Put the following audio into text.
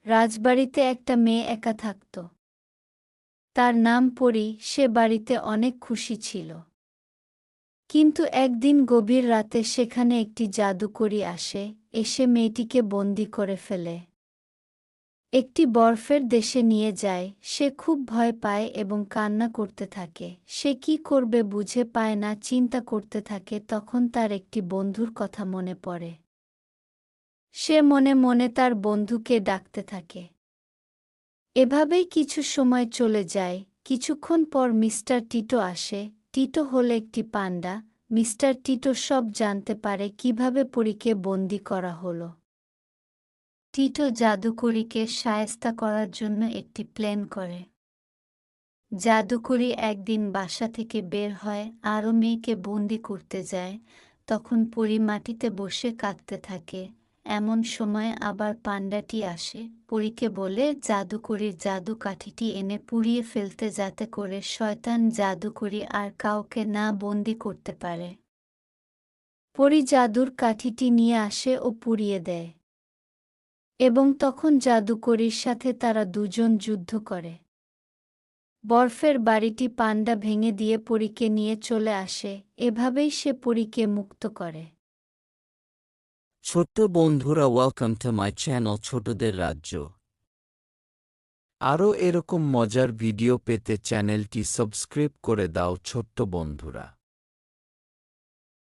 রাজবাড়িতে একটা মেয়ে একা থাকত। তার নাম পরী। সে বাড়িতে অনেক খুশি ছিল। কিন্তু একদিন গভীর রাতে সেখানে একটি জাদুকরী আসে, এসে মেয়েটিকে বন্দি করে ফেলে। একটি বরফের দেশে নিয়ে যায়। সে খুব ভয় পায় এবং কান্না করতে থাকে। সে কি করবে বুঝে পায় না, চিন্তা করতে থাকে। তখন তার একটি বন্ধুর কথা মনে পড়ে। সে মনে মনে তার বন্ধুকে ডাকতে থাকে। এভাবেই কিছু সময় চলে যায়। কিছুক্ষণ পর মিস্টার টিটো আসে। টিটো হল একটি পান্ডা। মিস্টার টিটো সব জানতে পারে কিভাবে পরীকে বন্দি করা হলো। টিটো জাদুকরীকে শায়েস্তা করার জন্য একটি প্ল্যান করে। জাদুকরী একদিন বাসা থেকে বের হয়, আরও মেয়েকে বন্দি করতে যায়। তখন পরী মাটিতে বসে কাঁদতে থাকে। এমন সময় আবার পান্ডাটি আসে, পরীকে বলে জাদুকরীর জাদু কাঠিটি এনে পুড়িয়ে ফেলতে, যাতে করে শয়তান জাদুকরী আর কাউকে না বন্দি করতে পারে। পরী জাদুর কাঠিটি নিয়ে আসে ও পুড়িয়ে দেয়। এবং তখন জাদুকরীর সাথে তারা দুজন যুদ্ধ করে। বরফের বাড়িটি পান্ডা ভেঙে দিয়ে পরীকে নিয়ে চলে আসে। এভাবেই সে পরীকে মুক্ত করে। ছোট্ট বন্ধুরা, ওয়েলকাম টু মাই চ্যানেল ছোটদের রাজ্য। আরও এরকম মজার ভিডিও পেতে চ্যানেলটি সাবস্ক্রাইব করে দাও ছোট্ট বন্ধুরা।